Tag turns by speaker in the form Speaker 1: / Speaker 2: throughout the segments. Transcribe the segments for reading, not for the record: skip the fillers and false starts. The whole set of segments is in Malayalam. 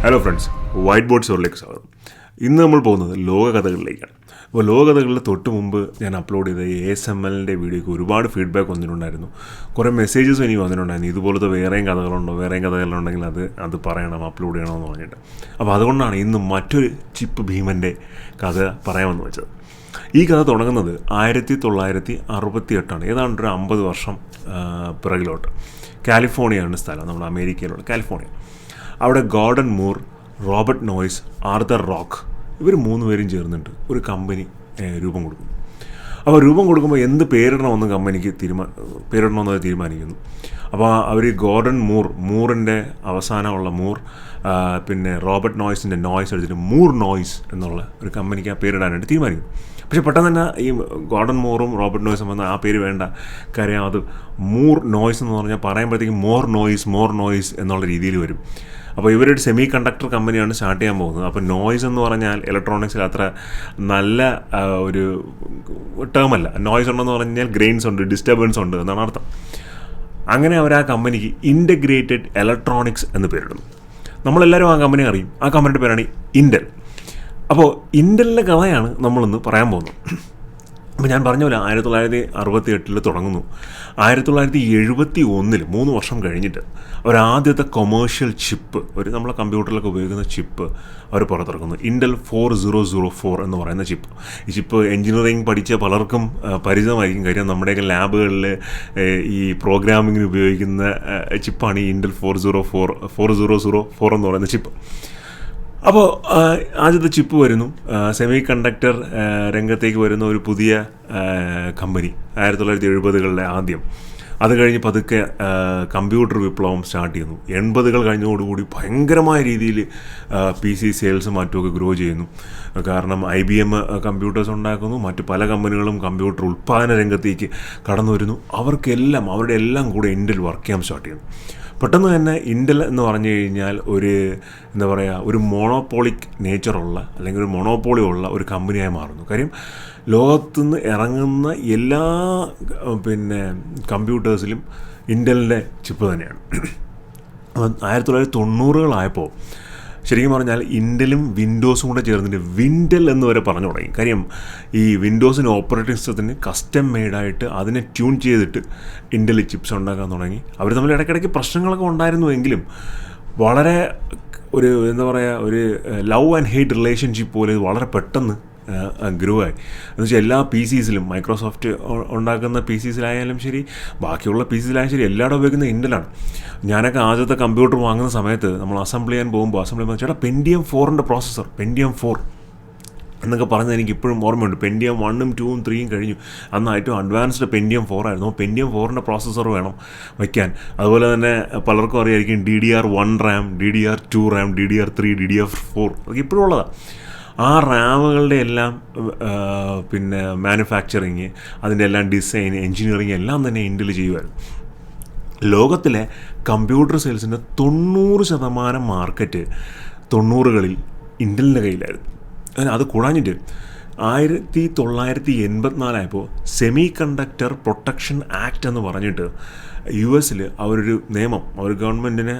Speaker 1: ഹലോ ഫ്രണ്ട്സ്, വൈറ്റ് ബോർഡ് സ്റ്റോറിലേക്ക് സ്വാഗതം. ഇന്ന് നമ്മൾ പോകുന്നത് ലോകകഥകളിലേക്കാണ്. അപ്പോൾ ലോകകഥകളിൽ തൊട്ട് മുമ്പ് ഞാൻ അപ്ലോഡ് ചെയ്ത ASMLൻ്റെ വീഡിയോയ്ക്ക് ഒരുപാട് ഫീഡ്ബാക്ക് വന്നിട്ടുണ്ടായിരുന്നു. കുറേ മെസ്സേജസ് എനിക്ക് വന്നിട്ടുണ്ടായിരുന്നു, ഇതുപോലത്തെ വേറെയും കഥകളുണ്ടെങ്കിൽ അത് പറയണം, അപ്ലോഡ് ചെയ്യണമെന്ന് പറഞ്ഞിട്ട്. അപ്പോൾ അതുകൊണ്ടാണ് ഇന്ന് മറ്റൊരു ചിപ്പ് ഭീമൻ്റെ കഥ പറയാമെന്ന് വെച്ചത്. ഈ കഥ തുടങ്ങുന്നത് 1968, ഏതാണ്ട് ഒരു 50 വർഷം പിറകിലോട്ട്. കാലിഫോർണിയയാണ് സ്ഥലം, നമ്മുടെ അമേരിക്കയിലുള്ള കാലിഫോർണിയ. അവിടെ Gordon Moore, Robert Noyce, Arthur Rock, ഇവർ 3 പേരും ചേർന്നിട്ട് ഒരു കമ്പനി രൂപം കൊടുക്കുന്നു. അപ്പോൾ രൂപം കൊടുക്കുമ്പോൾ എന്ത് പേരിടണമെന്ന് കമ്പനിക്ക് പേരിടണമെന്ന് തീരുമാനിക്കുന്നു. അപ്പോൾ അവർ ഗോർഡൻ മൂറിൻ്റെ അവസാനമുള്ള മൂർ, പിന്നെ റോബർട്ട് നോയ്സിൻ്റെ നോയ്സ് എടുത്തിട്ട് മൂർ നോയ്സ് എന്നുള്ള ഒരു കമ്പനിക്ക് ആ പേരിടാനായിട്ട് തീരുമാനിക്കും. പക്ഷേ പെട്ടെന്ന് തന്നെ ഈ ഗോർഡൻ മൂറും റോബർട്ട് നോയ്സും വന്ന് ആ പേര് വേണ്ട, കാര്യം അത് മൂർ നോയ്സ് എന്ന് പറഞ്ഞാൽ പറയുമ്പോഴത്തേക്കും മോർ നോയ്സ് എന്നുള്ള രീതിയിൽ വരും. അപ്പോൾ ഇവരൊരു സെമി കണ്ടക്ടർ കമ്പനിയാണ് സ്റ്റാർട്ട് ചെയ്യാൻ പോകുന്നത്. അപ്പോൾ നോയ്സ് എന്ന് പറഞ്ഞാൽ ഇലക്ട്രോണിക്സിൽ അത്ര നല്ല ഒരു ടേമല്ല. നോയ്സ് ഉണ്ടെന്ന് പറഞ്ഞാൽ ഗ്രെയിൻസ് ഉണ്ട്, ഡിസ്റ്റർബൻസ് ഉണ്ട് എന്നാണ് അർത്ഥം. അങ്ങനെ അവർ ആ കമ്പനിക്ക് ഇൻ്റഗ്രേറ്റഡ് ഇലക്ട്രോണിക്സ് എന്ന് പേരിടുന്നു. നമ്മളെല്ലാവരും ആ കമ്പനി അറിയും. ആ കമ്പനിയുടെ പേരാണ് ഇൻ്റൽ. അപ്പോൾ ഇൻ്റലിൻ്റെ കഥയാണ് നമ്മളിന്ന് പറയാൻ പോകുന്നത്. അപ്പോൾ ഞാൻ പറഞ്ഞ പോലെ 1968 തുടങ്ങുന്നു. 1971 3 വർഷം കഴിഞ്ഞിട്ട് ഒരാദ്യത്തെ കൊമേഴ്ഷ്യൽ ചിപ്പ്, നമ്മളെ കമ്പ്യൂട്ടറിലൊക്കെ ഉപയോഗിക്കുന്ന ചിപ്പ് അവർ പുറത്തിറക്കുന്നു. ഇൻ്റൽ 4004 എന്ന് പറയുന്ന ചിപ്പ്. ഈ ചിപ്പ് എൻജിനീയറിംഗ് പഠിച്ച പലർക്കും പരിചിതമായിരിക്കും. കാര്യം നമ്മുടെയൊക്കെ ലാബുകളിൽ ഈ പ്രോഗ്രാമിങ്ങിന് ഉപയോഗിക്കുന്ന ചിപ്പാണ് ഈ ഇൻ്റൽ 4004 എന്ന് പറയുന്ന ചിപ്പ്. അപ്പോൾ ആദ്യത്തെ ചിപ്പ് വരുന്നു. സെമി കണ്ടക്ടർ രംഗത്തേക്ക് വരുന്ന ഒരു പുതിയ കമ്പനി 1970കളുടെ ആദ്യം. അത് കഴിഞ്ഞ് പതുക്കെ കമ്പ്യൂട്ടർ വിപ്ലവം സ്റ്റാർട്ട് ചെയ്യുന്നു. 80കൾ കഴിഞ്ഞതോടുകൂടി ഭയങ്കരമായ രീതിയിൽ PC സെയിൽസ് മറ്റുമൊക്കെ ഗ്രോ ചെയ്യുന്നു. കാരണം IBM കമ്പ്യൂട്ടേഴ്സ് ഉണ്ടാക്കുന്നു, മറ്റു പല കമ്പനികളും കമ്പ്യൂട്ടർ ഉൽപ്പാദന രംഗത്തേക്ക് കടന്നു വരുന്നു. അവരുടെ എല്ലാം കൂടെ ഇൻ്റൽ വർക്ക് ചെയ്യാൻ സ്റ്റാർട്ട് ചെയ്യുന്നു. പെട്ടെന്ന് തന്നെ ഇൻ്റൽ എന്ന് പറഞ്ഞു കഴിഞ്ഞാൽ ഒരു മോണോപോളിക് നേച്ചറുള്ള, അല്ലെങ്കിൽ ഒരു മോണോപോളി ഉള്ള ഒരു കമ്പനിയായി മാറുന്നു. കാര്യം ലോകത്തുനിന്ന് ഇറങ്ങുന്ന എല്ലാ കമ്പ്യൂട്ടേഴ്സിലും ഇൻ്റലിൻ്റെ ചിപ്പ് തന്നെയാണ്. 1990കളായപ്പോൾ ശരിക്കും പറഞ്ഞാൽ ഇൻ്റലും വിൻഡോസും കൂടെ ചേർന്നിട്ട് വിൻഡൽ എന്ന് വരെ പറഞ്ഞു തുടങ്ങി. കാര്യം ഈ വിൻഡോസിൻ്റെ ഓപ്പറേറ്റിംഗ് സിസ്റ്റത്തിന് കസ്റ്റം മെയ്ഡായിട്ട് അതിനെ ട്യൂൺ ചെയ്തിട്ട് ഇൻ്റൽ ചിപ്സ് ഉണ്ടാക്കാൻ തുടങ്ങി. അവർ തമ്മിൽ ഇടയ്ക്കിടയ്ക്ക് പ്രശ്നങ്ങളൊക്കെ ഉണ്ടായിരുന്നുവെങ്കിലും വളരെ ഒരു ഒരു ലവ് ആൻഡ് ഹെയ്റ്റ് റിലേഷൻഷിപ്പ് പോലെ ഇത് വളരെ പെട്ടെന്ന് ഗ്രോ ആയി. എന്നുവെച്ചാൽ എല്ലാ PCസിലും, മൈക്രോസോഫ്റ്റ് ഉണ്ടാക്കുന്ന PCസിലായാലും ശരി, ബാക്കിയുള്ള PCസിലായാലും ശരി, എല്ലായിടും ഉപയോഗിക്കുന്ന ഇൻ്റലാണ്. ഞാനൊക്കെ ആദ്യത്തെ കമ്പ്യൂട്ടർ വാങ്ങുന്ന സമയത്ത് നമ്മൾ അസംബിൾ ചെയ്യാൻ പോകുമ്പോൾ ചേട്ടാ Pentium 4ൻ്റെ പ്രോസസ്സർ, Pentium 4 എന്നൊക്കെ പറഞ്ഞത് എനിക്ക് ഇപ്പോഴും ഓർമ്മയുണ്ട്. Pentium 1, 2, 3 കഴിഞ്ഞു. അന്ന് ഏറ്റവും അഡ്വാൻസ്ഡ് Pentium 4 ആയിരുന്നു. Pentium 4ൻ്റെ പ്രോസസ്സർ വേണം വയ്ക്കാൻ. അതുപോലെ തന്നെ പലർക്കും അറിയായിരിക്കും DDR1 RAM, DDR2 RAM, DDR3, DDR4 അതൊക്കെ ഇപ്പോഴും ഉള്ളതാണ്. ആ റാമുകളുടെ എല്ലാം മാനുഫാക്ചറിങ്, അതിൻ്റെ എല്ലാം ഡിസൈൻ, എൻജിനീയറിങ് എല്ലാം തന്നെ ഇൻ്റൽ ചെയ്യുമായിരുന്നു. ലോകത്തിലെ കമ്പ്യൂട്ടർ സെയിൽസിൻ്റെ 90% മാർക്കറ്റ് 90കളിൽ ഇൻ്റലിൻ്റെ കയ്യിലായിരുന്നു. അത് കൂടാഞ്ഞിട്ട് 1984 സെമി കണ്ടക്ടർ പ്രൊട്ടക്ഷൻ ആക്ട് എന്ന് പറഞ്ഞിട്ട് US അവരൊരു നിയമം, ഗവൺമെൻറ്റിനെ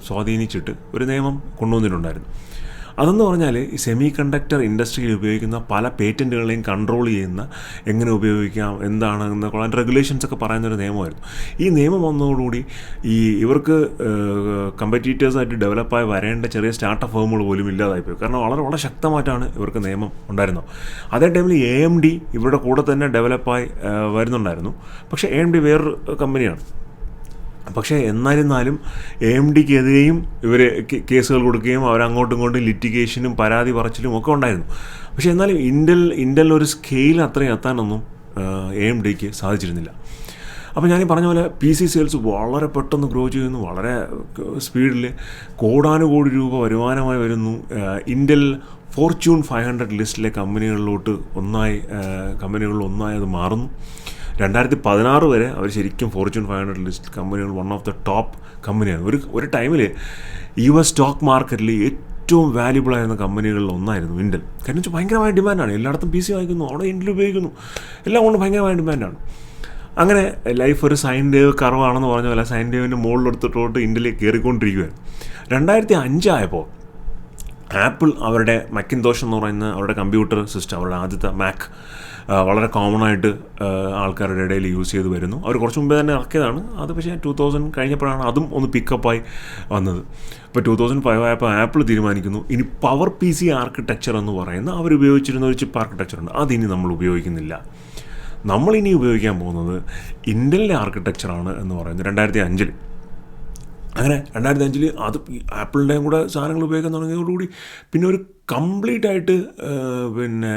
Speaker 1: സ്വാധീനിച്ചിട്ട് ഒരു നിയമം കൊണ്ടുവന്നിട്ടുണ്ടായിരുന്നു. അതെന്ന് പറഞ്ഞാൽ ഈ സെമി കണ്ടക്ടർ ഇൻഡസ്ട്രിയിൽ ഉപയോഗിക്കുന്ന പല പേറ്റൻറ്റുകളെയും കൺട്രോൾ ചെയ്യുന്ന, എങ്ങനെ ഉപയോഗിക്കാം, എന്താണ് എന്നൊക്കെ റെഗുലേഷൻസൊക്കെ പറയുന്നൊരു നിയമമായിരുന്നു. ഈ നിയമം വന്നതോടുകൂടി ഇവർക്ക് കമ്പറ്റീറ്റേഴ്സായിട്ട് ഡെവലപ്പായി വരേണ്ട ചെറിയ സ്റ്റാർട്ടപ്പ് ഫേമുകൾ പോലും ഇല്ലാതായിപ്പോയി. കാരണം വളരെ ശക്തമായിട്ടാണ് ഇവർക്ക് നിയമം ഉണ്ടായിരുന്നത്. അതേ ടൈമിൽ AMD ഇവരുടെ കൂടെ തന്നെ ഡെവലപ്പായി വരുന്നുണ്ടായിരുന്നു. പക്ഷേ AMD വേറൊരു കമ്പനിയാണ്. പക്ഷേ എന്നാലും AMDക്കെതിരെയും ഇവർ കേസുകൾ കൊടുക്കുകയും അവരങ്ങോട്ടും ഇങ്ങോട്ടും ലിറ്റിഗേഷനും പരാതി പറച്ചിലും ഒക്കെ ഉണ്ടായിരുന്നു. പക്ഷേ എന്നാലും ഇൻ്റൽ ഒരു സ്കെയിൽ അത്രയും എത്താനൊന്നും AMDക്ക് സാധിച്ചിരുന്നില്ല. അപ്പോൾ ഞാൻ പറഞ്ഞ പോലെ PC സെയിൽസ് വളരെ പെട്ടെന്ന് ഗ്രോ ചെയ്യുന്നു, വളരെ സ്പീഡിൽ കോടാനുകോടി രൂപ വരുമാനമായി വരുന്നു. ഇൻ്റൽ ഫോർച്യൂൺ 500 ലിസ്റ്റിലെ കമ്പനികളിൽ ഒന്നായി അത് മാറുന്നു. 2016 വരെ അവർ ശരിക്കും ഫോർച്യൂൺ 500 ലിസ്റ്റ് കമ്പനികൾ വൺ ഓഫ് ദ ടോപ്പ് കമ്പനിയാണ്. ഒരു ടൈമിൽ US സ്റ്റോക്ക് മാർക്കറ്റിൽ ഏറ്റവും വാല്യുബിൾ ആയിരുന്ന കമ്പനികളിൽ ഒന്നായിരുന്നു ഇൻ്റൽ. കാരണം വെച്ചാൽ ഭയങ്കരമായ ഡിമാൻഡാണ്. എല്ലായിടത്തും PC വാങ്ങിക്കുന്നു, അവിടെ ഇൻ്റൽ ഉപയോഗിക്കുന്നു, എല്ലാം കൊണ്ട് ഭയങ്കരമായ ഡിമാൻഡാണ്. അങ്ങനെ ലൈഫ് ഒരു സൈൻ വേവ് കർവാണെന്ന് പറഞ്ഞ പോലെ സൈൻ വേവിൻ്റെ മുകളിലെടുത്തിട്ടോട്ട് ഇൻ്റൽ കയറിക്കൊണ്ടിരിക്കുകയാണ്. 2005 ആപ്പിൾ അവരുടെ മക്കിൻതോഷ് എന്ന് പറയുന്ന അവരുടെ കമ്പ്യൂട്ടർ സിസ്റ്റം, അവരുടെ ആദ്യത്തെ മാക് വളരെ കോമൺ ആയിട്ട് ആൾക്കാരുടെ ഇടയിൽ യൂസ് ചെയ്ത് വരുന്നു. അവർ കുറച്ച് മുമ്പേ തന്നെ ഇറക്കിയതാണ് അത്, പക്ഷേ 2000 കഴിഞ്ഞപ്പോഴാണ് അതും ഒന്ന് പിക്കപ്പായി വന്നത്. ഇപ്പോൾ 2005 ആയപ്പോൾ ആപ്പിൾ തീരുമാനിക്കുന്നു ഇനി പവർ PC ആർക്കിടെക്ചർ എന്ന് പറയുന്ന അവർ ഉപയോഗിച്ചിരുന്ന ഒരു ചിപ്പ് ആർക്കിടെക്ചർ ഉണ്ട്, അതിനി നമ്മൾ ഉപയോഗിക്കുന്നില്ല. നമ്മളിനി ഉപയോഗിക്കാൻ പോകുന്നത് ഇൻ്റലിൻ്റെ ആർക്കിടെക്ചറാണ് എന്ന് പറയുന്നത് 2005. അങ്ങനെ 2005 അത് ആപ്പിളിൻ്റെയും കൂടെ സാധനങ്ങൾ ഉപയോഗിക്കാൻ തുടങ്ങിയതോടുകൂടി പിന്നെ ഒരു കംപ്ലീറ്റ് ആയിട്ട് പിന്നെ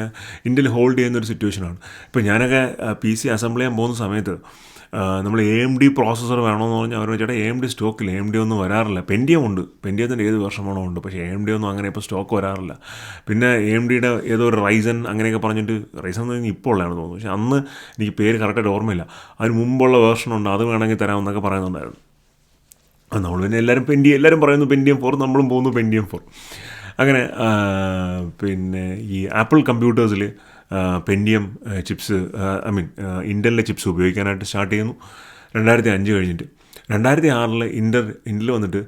Speaker 1: ഇൻ്റൽ ഹോൾഡ് ചെയ്യുന്നൊരു സിറ്റുവേഷനാണ്. ഇപ്പോൾ ഞാനൊക്കെ PC അസംബിൾ ചെയ്യാൻ പോകുന്ന സമയത്ത് നമ്മൾ AMD പ്രോസസ്സർ വേണമെന്ന് പറഞ്ഞാൽ അവർ ചേട്ടാ AMD സ്റ്റോക്കില്ല, AMD ഒന്നും വരാറില്ല. പെൻഡിയം ഉണ്ട്, പെൻഡിയത്തിൻ്റെ ഏത് വർഷമാണോ ഉണ്ട്, പക്ഷേ AMD ഒന്നും അങ്ങനെ ഇപ്പോൾ സ്റ്റോക്ക് വരാറില്ല. പിന്നെ AMDയുടെ ഏതോ ഒരു റൈസൻ അങ്ങനെയൊക്കെ പറഞ്ഞിട്ട്, റൈസൻ എന്ന് പറഞ്ഞാൽ ഇപ്പോൾ ഉള്ളതാണ് തോന്നുന്നു, പക്ഷേ അന്ന് എനിക്ക് പേര് കറക്റ്റായിട്ട് ഓർമ്മയില്ല. അതിന് മുമ്പുള്ള വേർഷനുണ്ട്, അത് വേണമെങ്കിൽ തരാമെന്നൊക്കെ പറയുന്നുണ്ടായിരുന്നു. നമ്മൾ പിന്നെ എല്ലാവരും പറയുന്നു പെൻഡിയം 4, നമ്മളും പോകുന്നു പെൻഡിയം 4. അങ്ങനെ പിന്നെ ഈ ആപ്പിൾ കമ്പ്യൂട്ടേഴ്സിൽ പെൻഡിയം ചിപ്സ് ഇൻ്റലിൻ്റെ ചിപ്സ് ഉപയോഗിക്കാനായിട്ട് സ്റ്റാർട്ട് ചെയ്യുന്നു 2005 കഴിഞ്ഞിട്ട്. 2006 ഇൻ്റൽ വന്നിട്ട്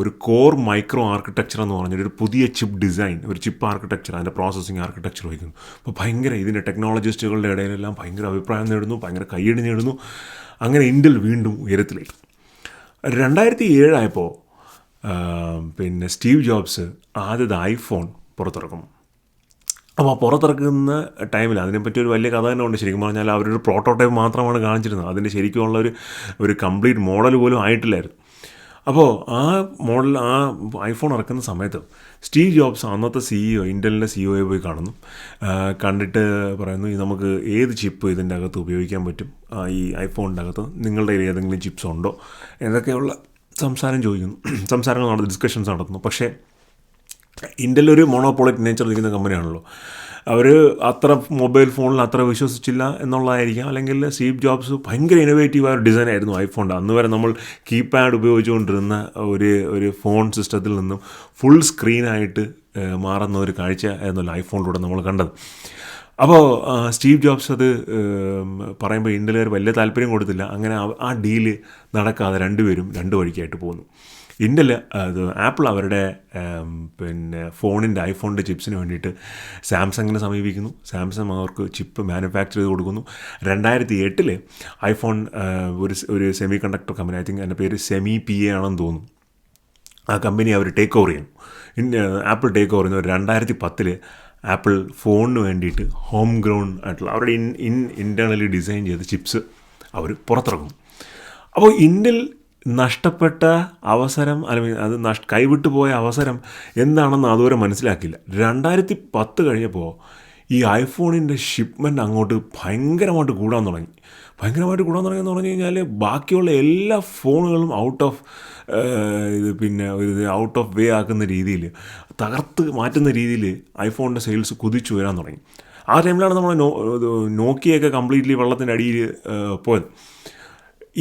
Speaker 1: ഒരു കോർ മൈക്രോ ആർക്കിടെക്ചർ എന്ന് പറഞ്ഞൊരു ഒരു പുതിയ ചിപ്പ് ഡിസൈൻ, ഒരു ചിപ്പ് ആർക്കിടെക്ചർ, അതിൻ്റെ പ്രോസസ്സിങ് ആർക്കിടെക്ചർ വയ്ക്കുന്നു. അപ്പോൾ ഭയങ്കര ഇതിൻ്റെ ടെക്നോളജിസ്റ്റുകളുടെ ഇടയിലെല്ലാം ഭയങ്കര അഭിപ്രായം നേടുന്നു, ഭയങ്കര കയ്യടി നേടുന്നു. അങ്ങനെ ഇൻ്റൽ വീണ്ടും ഉയരത്തിലേക്ക്. 2007 ആയപ്പോൾ പിന്നെ സ്റ്റീവ് ജോബ്സ് ആദ്യത്തെ ഐഫോൺ പുറത്തിറക്കും. അപ്പോൾ പുറത്തിറക്കുന്ന ടൈമിൽ അതിനെപ്പറ്റി ഒരു വലിയ കഥ തന്നെ ഉണ്ട്. ശരിക്കും പറഞ്ഞാൽ അവരൊരു പ്രോട്ടോടൈപ്പ് മാത്രമാണ് കാണിച്ചിരുന്നത്, അതിൻ്റെ ശരിക്കുമുള്ള ഒരു കംപ്ലീറ്റ് മോഡൽ പോലും ആയിട്ടില്ലായിരുന്നു. അപ്പോൾ ആ ഐഫോൺ ഇറക്കുന്ന സമയത്ത് സ്റ്റീവ് ജോബ്സ് അന്നത്തെ CEO, ഇൻ്റലിൻ്റെ CEOയെ പോയി കാണുന്നു. കണ്ടിട്ട് പറയുന്നു നമുക്ക് ഏത് ചിപ്പ് ഇതിൻ്റെ അകത്ത് ഉപയോഗിക്കാൻ പറ്റും, ഈ ഐഫോണിൻ്റെ അകത്ത് നിങ്ങളുടെ ഏതെങ്കിലും ചിപ്സ് ഉണ്ടോ എന്നൊക്കെയുള്ള സംസാരങ്ങൾ നടന്നു, ഡിസ്കഷൻസ് നടത്തുന്നു. പക്ഷേ ഇൻ്റൽ ഒരു മോണോപോളിക് നേച്ചർ ഇരിക്കുന്ന കമ്പനിയാണല്ലോ, അവർ അത്ര മൊബൈൽ ഫോണിൽ അത്ര വിശ്വസിച്ചില്ല എന്നുള്ളതായിരിക്കാം. അല്ലെങ്കിൽ സ്റ്റീവ് ജോബ്സ് ഭയങ്കര ഇന്നോവേറ്റീവായ ഒരു ഡിസൈനായിരുന്നു ഐഫോണിൻ്റെ. അന്ന് വരെ നമ്മൾ കീപാഡ് ഉപയോഗിച്ചുകൊണ്ടിരുന്ന ഒരു ഫോൺ സിസ്റ്റത്തിൽ നിന്നും ഫുൾ സ്ക്രീനായിട്ട് മാറുന്ന ഒരു കാഴ്ച ആയിരുന്നല്ലോ ഐഫോണിലൂടെ നമ്മൾ കണ്ടത്. അപ്പോൾ സ്റ്റീവ് ജോബ്സ് അത് പറയുമ്പോൾ ഇൻ്റലുകാർ വലിയ താല്പര്യം കൊടുത്തില്ല. അങ്ങനെ ആ ഡീല് നടക്കാതെ രണ്ടുപേരും രണ്ട് വഴിക്കായിട്ട് പോകുന്നു. ഇൻ്റൽ ആപ്പിൾ അവരുടെ പിന്നെ ഐഫോണിൻ്റെ ചിപ്സിന് വേണ്ടിയിട്ട് സാംസങ്ങിനെ സമീപിക്കുന്നു. സാംസങ് അവർക്ക് ചിപ്പ് മാനുഫാക്ചർ ചെയ്ത് കൊടുക്കുന്നു. 2008 ഐഫോൺ ഒരു semi conductor company, I think അതിൻ്റെ പേര് സെമി PA ആണെന്ന് തോന്നുന്നു, ആ കമ്പനി അവർ ടേക്ക് ഓവർ ചെയ്യുന്നു. ആപ്പിൾ ടേക്ക് ഓവർ ചെയ്യുന്നു. 2010 ആപ്പിൾ ഫോണിന് വേണ്ടിയിട്ട് ഹോം ഗ്രൗണ്ട് ആയിട്ടുള്ള അവരുടെ ഇൻറ്റേർണലി ഡിസൈൻ ചെയ്ത ചിപ്സ് അവർ പുറത്തിറക്കും. അപ്പോൾ ഇൻ്റൽ നഷ്ടപ്പെട്ട അവസരം, അല്ലെങ്കിൽ അത് കൈവിട്ടു പോയ അവസരം എന്താണെന്ന് അതുവരെ മനസ്സിലാക്കിയില്ല. 2010 കഴിഞ്ഞപ്പോൾ ഈ ഐഫോണിൻ്റെ ഷിപ്മെൻറ്റ് അങ്ങോട്ട് ഭയങ്കരമായിട്ട് കൂടാൻ തുടങ്ങി എന്ന് പറഞ്ഞു കഴിഞ്ഞാൽ ബാക്കിയുള്ള എല്ലാ ഫോണുകളും ഔട്ട് ഓഫ് വേ ആക്കുന്ന രീതിയിൽ, തകർത്ത് മാറ്റുന്ന രീതിയിൽ ഐഫോണിൻ്റെ സെയിൽസ് കുതിച്ചു വരാൻ തുടങ്ങി. ആ ടൈമിലാണ് നമ്മൾ നോക്കിയൊക്കെ കംപ്ലീറ്റ്ലി വെള്ളത്തിൻ്റെ അടിയിൽ പോയത്.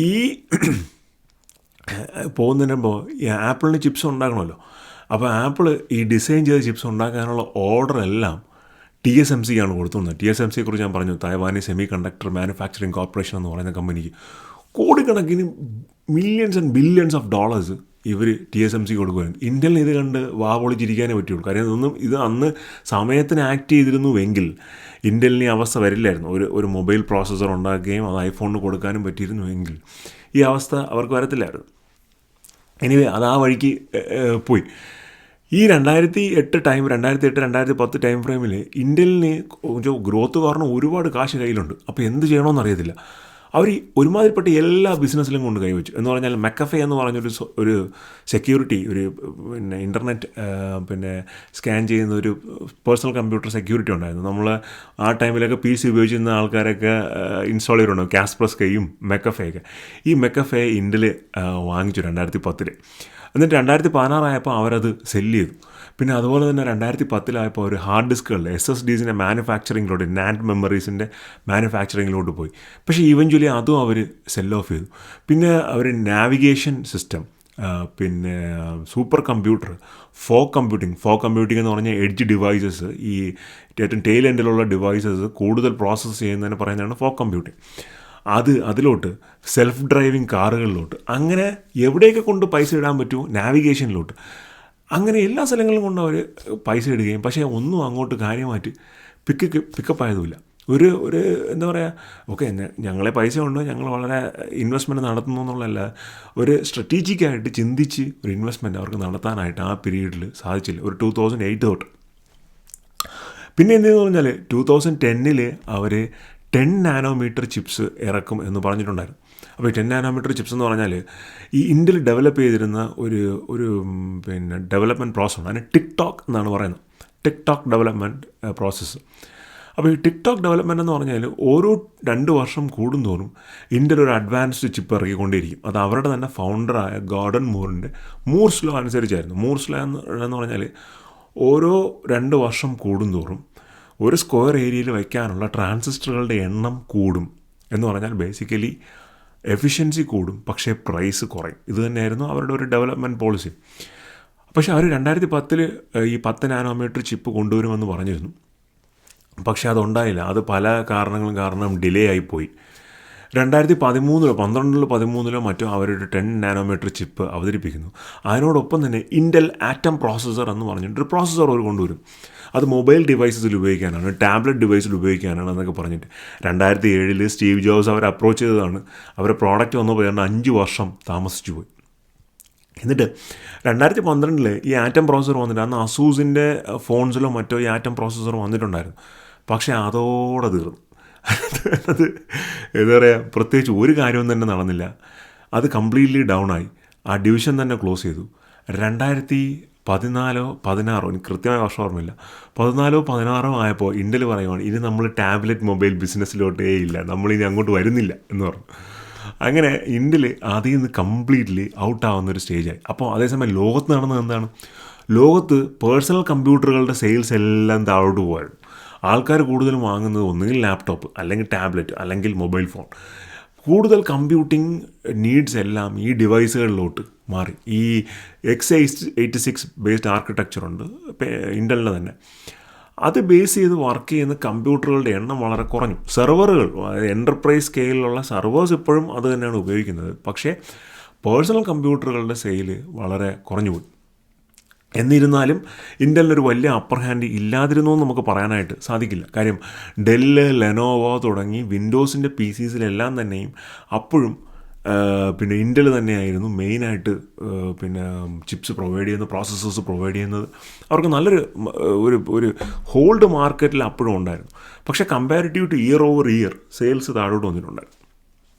Speaker 1: ഈ പോകുന്നതിന് മുമ്പ് ഈ ആപ്പിളിന് ചിപ്സ് ഉണ്ടാക്കണമല്ലോ. അപ്പോൾ ആപ്പിൾ ഈ ഡിസൈൻ ചെയ്ത ചിപ്സ് ഉണ്ടാക്കാനുള്ള ഓർഡറെല്ലാം TSMCക്കാണ് കൊടുത്തുന്നത്. TSMCയെക്കുറിച്ച് ഞാൻ പറഞ്ഞു, തായ്വാനി സെമി കണ്ടക്ടർ മാനുഫാക്ചറിങ് കോർപ്പറേഷൻ എന്ന് പറയുന്ന കമ്പനിക്ക് കോടിക്കണക്കിന് millions and billions of dollars ഇവർ TSMC കൊടുക്കുമായിരുന്നു. ഇൻ്റലിന് ഇത് കണ്ട് പൊളിച്ചിരിക്കാനേ പറ്റുള്ളൂ. കാര്യം ഇത് അന്ന് സമയത്തിന് ആക്ട് ചെയ്തിരുന്നുവെങ്കിൽ ഇൻ്റലിന് അവസ്ഥ വരില്ലായിരുന്നു. ഒരു മൊബൈൽ പ്രോസസ്സർ ഉണ്ടാക്കുകയും അത് ഐഫോണിന് കൊടുക്കാനും പറ്റിയിരുന്നുവെങ്കിൽ ഈ അവസ്ഥ അവർക്ക് വരത്തില്ലായിരുന്നു. എനിവേ അത് ആ വഴിക്ക് പോയി. ഈ 2008-2010 ടൈം ഫ്രെയിമിൽ ഇൻ്റലിന് ഗ്രോത്ത് കാരണം ഒരുപാട് കാശ് കയ്യിലുണ്ട്. അപ്പോൾ എന്ത് ചെയ്യണമെന്ന് അറിയത്തില്ല. അവർ ഒരുമാതിരിപ്പെട്ട എല്ലാ ബിസിനസ്സിലും കൊണ്ട് കൈവച്ചു. എന്ന് പറഞ്ഞാൽ മെക്കഫേ എന്ന് പറഞ്ഞൊരു സെക്യൂരിറ്റി, ഇൻ്റർനെറ്റ് സ്കാൻ ചെയ്യുന്ന ഒരു പേഴ്സണൽ കമ്പ്യൂട്ടർ സെക്യൂരിറ്റി ഉണ്ടായിരുന്നു. നമ്മൾ ആ ടൈമിലൊക്കെ PC ഉപയോഗിച്ചിരുന്ന ആൾക്കാരൊക്കെ ഇൻസ്റ്റാൾ ചെയ്തിട്ടുണ്ടാവും, കാസ്പർസ്കയും മെക്കഫേയൊക്കെ. ഈ മെക്കഫേ ഇൻ്റൽ വാങ്ങിച്ചു 2010. എന്നിട്ട് 2016 ആയപ്പോൾ അവരത് സെല്ല് ചെയ്തു. പിന്നെ അതുപോലെ തന്നെ 2010 ഒരു ഹാർഡ് ഡിസ്കുകളുടെ SSDസിൻ്റെ മാനുഫാക്ചറിങ്ങിലോട്ട്, നാൻഡ് മെമ്മറീസിൻ്റെ മാനുഫാക്ചറിങ്ങിലോട്ട് പോയി. പക്ഷേ ഇവഞ്ച്വലി അതും അവർ സെൽ ഓഫ് ചെയ്തു. പിന്നെ അവർ നാവിഗേഷൻ സിസ്റ്റം, പിന്നെ സൂപ്പർ കമ്പ്യൂട്ടർ, ഫോഗ് കമ്പ്യൂട്ടിംഗ് എന്ന് പറഞ്ഞാൽ എഡ്ജ് ഡിവൈസസ്, ഈ ഏറ്റവും ടെയിൽ എൻഡിലുള്ള ഡിവൈസസ് കൂടുതൽ പ്രോസസ്സ് ചെയ്യുന്നതിന് പറയുന്നതാണ് ഫോഗ് കമ്പ്യൂട്ടിംഗ്. അതിലോട്ട് സെൽഫ് ഡ്രൈവിംഗ് കാറുകളിലോട്ട്, അങ്ങനെ എവിടെയൊക്കെ കൊണ്ട് പൈസ ഇടാൻ പറ്റുമോ നാവിഗേഷനിലോട്ട് അങ്ങനെ എല്ലാ സ്ഥലങ്ങളിലും കൊണ്ട് അവർ പൈസ ഇടുകയും പക്ഷേ ഒന്നും അങ്ങോട്ട് കാര്യമായിട്ട് പിക്കപ്പ് ആയതുമില്ല. ഒരു എന്താ പറയുക, ഓക്കെ ഞങ്ങളെ പൈസ ഉണ്ട്, ഞങ്ങൾ വളരെ ഇൻവെസ്റ്റ്മെൻറ്റ് നടത്തുന്നു എന്നുള്ളതല്ല, ഒരു സ്ട്രാറ്റജിക്കായിട്ട് ചിന്തിച്ച് ഒരു ഇൻവെസ്റ്റ്മെൻറ്റ് അവർക്ക് നടത്താനായിട്ട് ആ പീരീഡിൽ സാധിച്ചില്ല. ഒരു 2008 തൊട്ട്. പിന്നെ എന്തെന്ന് പറഞ്ഞാൽ 2010 അവർ 10 നാനോമീറ്റർ ചിപ്സ് ഇറക്കും എന്ന് പറഞ്ഞിട്ടുണ്ടായിരുന്നു. അപ്പോൾ ഈ 10 നാനോമീറ്റർ ചിപ്സ് എന്ന് പറഞ്ഞാൽ ഈ ഇന്ത്യയിൽ ഡെവലപ്പ് ചെയ്തിരുന്ന ഒരു പിന്നെ ഡെവലപ്മെൻറ്റ് പ്രോസസ്സാണ്. അതിന് ടിക്ടോക്ക് എന്നാണ് പറയുന്നത്, ടിക്ടോക്ക് ഡെവലപ്മെൻറ്റ് പ്രോസസ്സ്. അപ്പോൾ ഈ ടിക്ടോക്ക് ഡെവലപ്മെൻറ്റ് എന്ന് പറഞ്ഞാൽ ഓരോ 2 വർഷം കൂടുന്തോറും ഇന്ത്യയിൽ ഒരു അഡ്വാൻസ്ഡ് ചിപ്പ് ഇറക്കിക്കൊണ്ടേയിരിക്കും. അത് അവരുടെ തന്നെ ഫൗണ്ടറായ ഗോർഡൻ മൂറിൻ്റെ മൂർസ് ലോ അനുസരിച്ചായിരുന്നു. മൂർസ് ലോ എന്ന് പറഞ്ഞാൽ ഓരോ 2 വർഷം കൂടുന്തോറും ഒരു സ്ക്വയർ ഏരിയയിൽ വയ്ക്കാനുള്ള ട്രാൻസിസ്റ്ററുകളുടെ എണ്ണം കൂടും എന്ന് പറഞ്ഞാൽ ബേസിക്കലി എഫിഷ്യൻസി കൂടും, പക്ഷേ പ്രൈസ് കുറയും. ഇത് തന്നെയായിരുന്നു അവരുടെ ഒരു ഡെവലപ്മെൻറ്റ് പോളിസി. പക്ഷേ അവർ 2010 ഈ 10 നാനോമീറ്റർ ചിപ്പ് കൊണ്ടുവരുമെന്ന് പറഞ്ഞിരുന്നു. പക്ഷേ അതുണ്ടായില്ല. അത് പല കാരണങ്ങളും കാരണം ഡിലേ ആയിപ്പോയി. 2013-13 മറ്റോ അവരൊരു 10 നാനോമീറ്റർ ചിപ്പ് അവതരിപ്പിക്കുന്നു. അതിനോടൊപ്പം തന്നെ ഇൻ്റൽ ആറ്റം പ്രോസസ്സർ എന്ന് പറഞ്ഞിട്ടൊരു പ്രോസസ്സർ അവർ കൊണ്ടുവരും. അത് മൊബൈൽ ഡിവൈസസിൽ ഉപയോഗിക്കാനാണ്, ടാബ്ലറ്റ് ഡിവൈസിൽ ഉപയോഗിക്കാനാണ് എന്നൊക്കെ പറഞ്ഞിട്ട് 2007 സ്റ്റീവ് ജോബ്സ് അവരെ അപ്രോച്ച് ചെയ്തതാണ്. അവരെ പ്രോഡക്റ്റ് വന്നപ്പോൾ 5 വർഷം താമസിച്ചു പോയി. എന്നിട്ട് 2012 ഈ ആറ്റം പ്രോസസ്സർ വന്നിട്ട്, അന്ന് അസൂസിൻ്റെ ഫോൺസിലോ മറ്റോ ഈ ആറ്റം പ്രോസസ്സർ വന്നിട്ടുണ്ടായിരുന്നു. പക്ഷേ അതോടെ തീർന്നു. അത് എന്താ പറയുക, പ്രത്യേകിച്ച് ഒരു കാര്യവും തന്നെ നടന്നില്ല. അത് കംപ്ലീറ്റ്ലി ഡൗൺ ആയി. ആ ഡിവിഷൻ തന്നെ ക്ലോസ് ചെയ്തു. 2014-16 എനിക്ക് കൃത്യമായ വർഷം ഓർമ്മയില്ല, 14-16 ആയപ്പോൾ ഇൻ്റൽ പറയുവാണ്, ഇനി നമ്മൾ ടാബ്ലറ്റ് മൊബൈൽ ബിസിനസ്സിലോട്ടേ ഇല്ല, നമ്മളിനി അങ്ങോട്ട് വരുന്നില്ല എന്ന് പറഞ്ഞു. അങ്ങനെ ഇൻ്റൽ അതിൽ നിന്ന് കംപ്ലീറ്റ്ലി ഔട്ടാവുന്നൊരു സ്റ്റേജായി. അപ്പോൾ അതേസമയം ലോകത്ത് നടന്നത് എന്താണ്? ലോകത്ത് പേഴ്സണൽ കമ്പ്യൂട്ടറുകളുടെ സെയിൽസ് എല്ലാം താഴോട്ട് പോകായിരുന്നു. ആൾക്കാർ കൂടുതലും വാങ്ങുന്നത് ഒന്നുകിൽ ലാപ്ടോപ്പ്, അല്ലെങ്കിൽ ടാബ്ലറ്റ്, അല്ലെങ്കിൽ മൊബൈൽ ഫോൺ. കൂടുതൽ കമ്പ്യൂട്ടിംഗ് നീഡ്സ് എല്ലാം ഈ ഡിവൈസുകളിലോട്ട് മാറി. ഈ x86 ബേസ്ഡ് ആർക്കിടെക്ചറുണ്ട് ഇൻ്റലിൻ്റെ തന്നെ. അത് ബേസ് ചെയ്ത് വർക്ക് ചെയ്യുന്ന കമ്പ്യൂട്ടറുകളുടെ എണ്ണം വളരെ കുറഞ്ഞു. സെർവറുകൾ, എൻ്റർപ്രൈസ് സ്കെയിലുള്ള സെർവേഴ്സ് ഇപ്പോഴും അത് തന്നെയാണ് ഉപയോഗിക്കുന്നത്. പക്ഷേ പേഴ്സണൽ കമ്പ്യൂട്ടറുകളുടെ സെയിൽ വളരെ കുറഞ്ഞു പോയി. എന്നിരുന്നാലും ഇൻ്റലിനൊരു വലിയ അപ്പർ ഹാൻഡ് ഇല്ലാതിരുന്നു എന്ന് നമുക്ക് പറയാനായിട്ട് സാധിക്കില്ല. കാര്യം ഡെല്ല്, ലെനോവോ തുടങ്ങി വിൻഡോസിൻ്റെ PCസിലെല്ലാം തന്നെയും അപ്പോഴും പിന്നെ ഇൻ്റൽ തന്നെയായിരുന്നു മെയിനായിട്ട് പിന്നെ ചിപ്സ് പ്രൊവൈഡ് ചെയ്യുന്നത്, പ്രോസസ്സേഴ്സ് പ്രൊവൈഡ് ചെയ്യുന്നത്. അവർക്ക് നല്ലൊരു ഒരു ഹോൾഡ് മാർക്കറ്റിൽ അപ്പോഴും ഉണ്ടായിരുന്നു. പക്ഷേ comparative two year over year sales താഴോട്ട് വന്നിട്ടുണ്ടായിരുന്നു.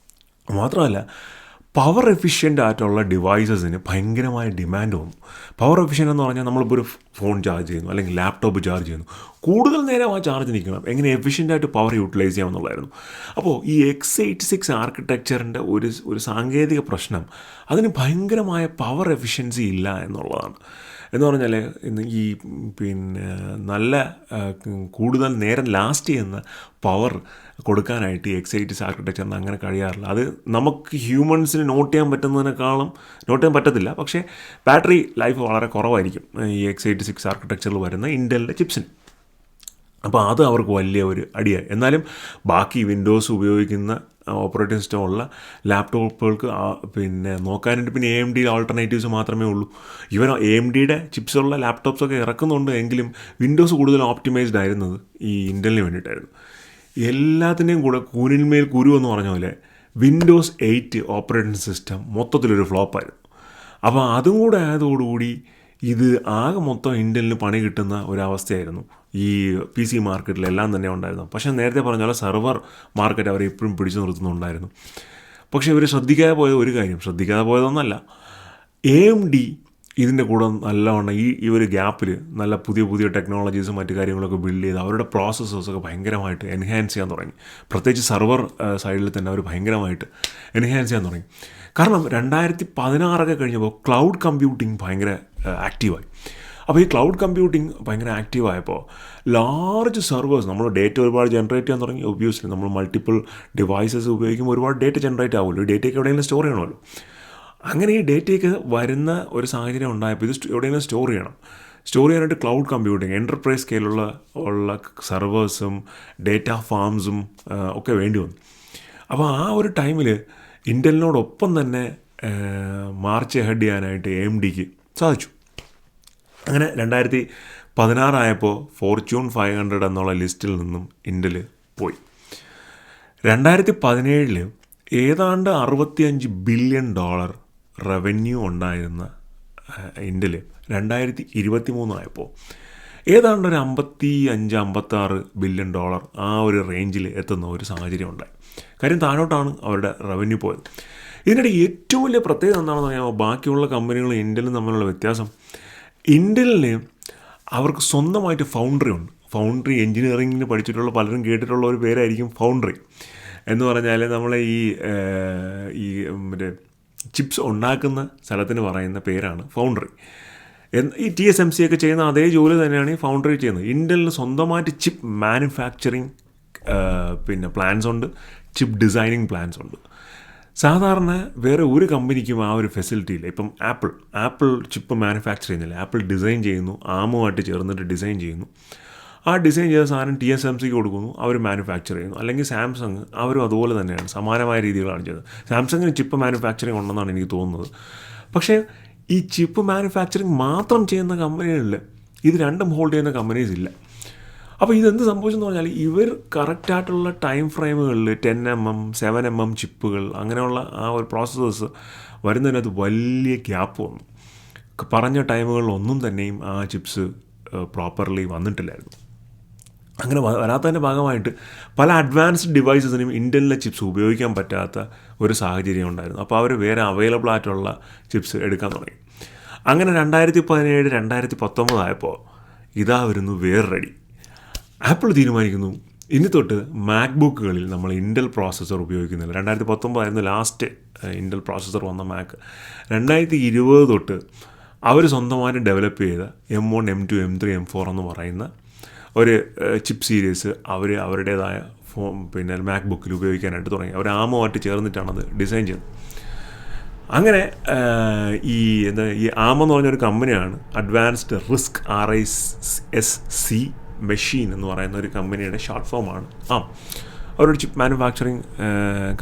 Speaker 1: മാത്രമല്ല പവർ എഫിഷ്യൻ്റ് ആയിട്ടുള്ള ഡിവൈസസിന് ഭയങ്കരമായ ഡിമാൻഡ് വന്നു. പവർ എഫിഷ്യൻ്റ് എന്ന് പറഞ്ഞാൽ നമ്മളിപ്പോൾ ഒരു ഫോൺ ചാർജ് ചെയ്യുന്നു, അല്ലെങ്കിൽ ലാപ്ടോപ്പ് ചാർജ് ചെയ്യുന്നു, കൂടുതൽ നേരം ആ ചാർജ് നിൽക്കണം, എങ്ങനെ എഫിഷ്യൻ്റായിട്ട് പവർ യൂട്ടിലൈസ് ചെയ്യാമെന്നുള്ളതായിരുന്നു. അപ്പോൾ ഈ x86 ആർക്കിടെക്ചറിൻ്റെ ഒരു സാങ്കേതിക പ്രശ്നം, അതിന് ഭയങ്കരമായ പവർ എഫിഷ്യൻസി ഇല്ല എന്നുള്ളതാണ്. എന്ന് പറഞ്ഞാൽ ഈ പിന്നെ നല്ല കൂടുതൽ നേരം ലാസ്റ്റ് ചെയ്യുന്ന പവർ കൊടുക്കാനായിട്ട് ഈ x86 ആർക്കിടെക്ചറിന് അങ്ങനെ കഴിയാറില്ല. അത് നമുക്ക് ഹ്യൂമൻസിന് നോട്ട് ചെയ്യാൻ പറ്റുന്നതിനേക്കാളും നോട്ട് ചെയ്യാൻ പറ്റത്തില്ല, പക്ഷേ ബാറ്ററി ലൈഫ് വളരെ കുറവായിരിക്കും ഈ x86 ആർക്കിടെക്ചറിൽ വരുന്ന ഇൻ്റലിൻ്റെ ചിപ്സിന്. അപ്പോൾ അത് അവർക്ക് വലിയ ഒരു അടിയായി. എന്നാലും ബാക്കി വിൻഡോസ് ഉപയോഗിക്കുന്ന ഓപ്പറേറ്റിംഗ് സിസ്റ്റം ഉള്ള ലാപ്ടോപ്പുകൾക്ക് പിന്നെ നോക്കാനായിട്ട് പിന്നെ AMD ആൾട്ടർനേറ്റീവ്സ് മാത്രമേ ഉള്ളൂ. ഈവൻ AMDയുടെ ചിപ്സുള്ള ലാപ്ടോപ്സൊക്കെ ഇറക്കുന്നുണ്ട്, എങ്കിലും വിൻഡോസ് കൂടുതൽ ഓപ്റ്റിമൈസ്ഡ് ആയിരുന്നത് ഈ ഇൻ്റലിന് വേണ്ടിയിട്ടായിരുന്നു. എല്ലാത്തിൻ്റെയും കൂടെ കൂനിന്മേൽ കുരു എന്ന് പറഞ്ഞ പോലെ വിൻഡോസ് 8 ഓപ്പറേറ്റിംഗ് സിസ്റ്റം മൊത്തത്തിലൊരു ഫ്ലോപ്പായിരുന്നു. അപ്പോൾ അതും കൂടെ ആയതോടുകൂടി ഇത് ആകെ മൊത്തം ഇൻ്റലിന് പണി കിട്ടുന്ന ഒരവസ്ഥയായിരുന്നു ഈ PC മാർക്കറ്റിലെല്ലാം തന്നെ ഉണ്ടായിരുന്നു. പക്ഷേ നേരത്തെ പറഞ്ഞ പോലെ സെർവർ മാർക്കറ്റ് അവരെ എപ്പോഴും പിടിച്ചു നിർത്തുന്നുണ്ടായിരുന്നു. പക്ഷേ ഇവർ ശ്രദ്ധിക്കാതെ പോയ ഒരു കാര്യം, ശ്രദ്ധിക്കാതെ പോയതൊന്നല്ല, AMD ഇതിൻ്റെ കൂടെ നല്ലവണ്ണം ഈ ഒരു ഗ്യാപ്പിൽ നല്ല പുതിയ ടെക്നോളജീസും മറ്റു കാര്യങ്ങളൊക്കെ ബിൽഡ് ചെയ്ത് അവരുടെ പ്രോസസ്സേഴ്സൊക്കെ ഭയങ്കരമായിട്ട് എൻഹാൻസ് ചെയ്യാൻ തുടങ്ങി. പ്രത്യേകിച്ച് സെർവർ സൈഡിൽ തന്നെ അവർ ഭയങ്കരമായിട്ട് എൻഹാൻസ് ചെയ്യാൻ തുടങ്ങി. കാരണം 2016 കഴിഞ്ഞപ്പോൾ ക്ലൗഡ് കമ്പ്യൂട്ടിങ് ഭയങ്കര ആക്റ്റീവായി. അപ്പോൾ ഈ ക്ലൗഡ് കമ്പ്യൂട്ടിങ് ഭയങ്കര ആക്റ്റീവായപ്പോൾ ലാർജ് സെർവേഴ്സ്, നമ്മൾ ഡേറ്റ ഒരുപാട് ജനറേറ്റ് ചെയ്യാൻ തുടങ്ങി. ഒബ്വിയസ്ലി നമ്മൾ മൾട്ടിപ്പിൾ ഡിവൈസസ് ഉപയോഗിക്കുമ്പോൾ ഒരുപാട് ഡേറ്റ ജനറേറ്റ് ആവുമല്ലോ. ഈ ഡേറ്റയ്ക്ക് എവിടെയെങ്കിലും സ്റ്റോർ ചെയ്യണമല്ലോ. അങ്ങനെ ഈ ഡേറ്റയ്ക്ക് വരുന്ന ഒരു സാഹചര്യം ഉണ്ടായപ്പോൾ ഇത് എവിടെയെങ്കിലും സ്റ്റോർ ചെയ്യണം. സ്റ്റോർ ചെയ്യാനായിട്ട് ക്ലൗഡ് കമ്പ്യൂട്ടിങ്, എൻ്റർപ്രൈസ് സ്കെയിലുള്ള സെർവേഴ്സും ഡേറ്റ ഫാംസും ഒക്കെ വേണ്ടി വന്നു. അപ്പോൾ ആ ഒരു ടൈമിൽ ഇൻ്റലിനോടൊപ്പം തന്നെ മാർച്ച് ഹെഡ് ചെയ്യാനായിട്ട് AMDക്ക് സാധിച്ചു. അങ്ങനെ 2016 ഫോർച്യൂൺ 500 എന്നുള്ള ലിസ്റ്റിൽ നിന്നും ഇൻ്റൽ പോയി. 2017 ഏതാണ്ട് $65 ബില്യൺ റവന്യൂ ഉണ്ടായിരുന്ന ഇൻ്റൽ 2023 ഏതാണ്ട് ഒരു $55-56 ബില്യൺ ആ ഒരു റേഞ്ചിൽ എത്തുന്ന ഒരു സാഹചര്യം ഉണ്ടായി. കാര്യം താഴോട്ടാണ് അവരുടെ റവന്യൂ പോയത്. ഇതിനിടെ ഏറ്റവും വലിയ പ്രത്യേകത എന്താണെന്ന് അറിയാമോ? ബാക്കിയുള്ള കമ്പനികളും ഇൻ്റലും തമ്മിലുള്ള വ്യത്യാസം, ഇൻ്റലിന് അവർക്ക് സ്വന്തമായിട്ട് ഫൗണ്ടറി ഉണ്ട്. ഫൗണ്ടറി എഞ്ചിനീയറിങ്ങിന് പഠിച്ചിട്ടുള്ള പലരും കേട്ടിട്ടുള്ള ഒരു പേരായിരിക്കും ഫൗണ്ടറി എന്ന് പറഞ്ഞാൽ നമ്മളെ ഈ മറ്റേ ചിപ്സ് ഉണ്ടാക്കുന്ന സ്ഥലത്തിന് പറയുന്ന പേരാണ് ഫൗണ്ടറി. ഈ TSMC ഒക്കെ ചെയ്യുന്ന അതേ ജോലി തന്നെയാണ് ഈ ഫൗണ്ടറി ചെയ്യുന്നത്. ഇൻ്റലിന് സ്വന്തമായിട്ട് ചിപ്പ് മാനുഫാക്ചറിങ് പ്ലാൻസ് ഉണ്ട്, ചിപ്പ് ഡിസൈനിങ് പ്ലാൻസ് ഉണ്ട്. സാധാരണ വേറെ ഒരു കമ്പനിക്കും ആ ഒരു ഫെസിലിറ്റി ഇല്ല. ഇപ്പം ആപ്പിൾ ചിപ്പ് മാനുഫാക്ചർ ചെയ്യുന്നില്ല, ആപ്പിൾ ഡിസൈൻ ചെയ്യുന്നു, ആമുമായിട്ട് ചേർന്നിട്ട് ഡിസൈൻ ചെയ്യുന്നു. ആ ഡിസൈൻ ചെയ്ത സാധനം TSMCക്ക് കൊടുക്കുന്നു, അവർ മാനുഫാക്ചർ ചെയ്യുന്നു. അല്ലെങ്കിൽ സാംസങ്, അവരും അതുപോലെ തന്നെയാണ്, സമാനമായ രീതികളാണ് ചെയ്തത്. സാംസങ്ങിന് ചിപ്പ് മാനുഫാക്ചറിങ് ഉണ്ടെന്നാണ് എനിക്ക് തോന്നുന്നത്. പക്ഷേ ഈ ചിപ്പ് മാനുഫാക്ചറിങ് മാത്രം ചെയ്യുന്ന കമ്പനികളിൽ ഇത് രണ്ടും ഹോൾഡ് ചെയ്യുന്ന കമ്പനീസ് ഇല്ല. അപ്പോൾ ഇതെന്ത് സംഭവിച്ചെന്ന് പറഞ്ഞാൽ ഇവർ കറക്റ്റായിട്ടുള്ള ടൈം ഫ്രെയിമുകളിൽ 10mm 7mm ചിപ്പുകൾ അങ്ങനെയുള്ള ആ ഒരു പ്രോസസ്സേഴ്സ് വരുന്നതിനകത്ത് വലിയ ഗ്യാപ്പ് വന്നു. പറഞ്ഞ ടൈമുകളിലൊന്നും തന്നെയും ആ ചിപ്സ് പ്രോപ്പർലി വന്നിട്ടില്ലായിരുന്നു. അങ്ങനെ വരാത്തതിൻ്റെ ഭാഗമായിട്ട് പല അഡ്വാൻസ്ഡ് ഡിവൈസസിനും ഇൻ്റലിലെ ചിപ്സ് ഉപയോഗിക്കാൻ പറ്റാത്ത ഒരു സാഹചര്യം ഉണ്ടായിരുന്നു. അപ്പോൾ അവർ വേറെ അവൈലബിൾ ആയിട്ടുള്ള ചിപ്സ് എടുക്കാൻ തുടങ്ങി. അങ്ങനെ 2017-2019 ഇതാ വരുന്നു വേറൊരടി. ആപ്പിൾ തീരുമാനിക്കുന്നു ഇനി തൊട്ട് മാക്ബുക്കുകളിൽ നമ്മൾ ഇൻ്റൽ പ്രോസസ്സർ ഉപയോഗിക്കുന്നില്ല. 2019 ലാസ്റ്റ് ഇൻ്റൽ പ്രോസസ്സർ വന്ന മാക്ക്. 2020 തൊട്ട് അവർ സ്വന്തമായിട്ട് ഡെവലപ്പ് ചെയ്ത M1, M2, M3, M4 എന്ന് പറയുന്ന ഒരു ചിപ്പ് സീരീസ് അവർ അവരുടേതായ മാക്ബുക്കിൽ ഉപയോഗിക്കാനായിട്ട് തുടങ്ങി. അവർ ആമുമായിട്ട് ചേർന്നിട്ടാണത് ഡിസൈൻ ചെയ്തത്. അങ്ങനെ ഈ ആം എന്ന് പറഞ്ഞൊരു കമ്പനിയാണ് അഡ്വാൻസ്ഡ് റിസ്ക് RISC മെഷീൻ എന്ന് പറയുന്ന ഒരു കമ്പനിയുടെ ഷോർട്ട് ഫോമാണ് ആം. അവരൊരു ചിപ്പ് മാനുഫാക്ചറിങ്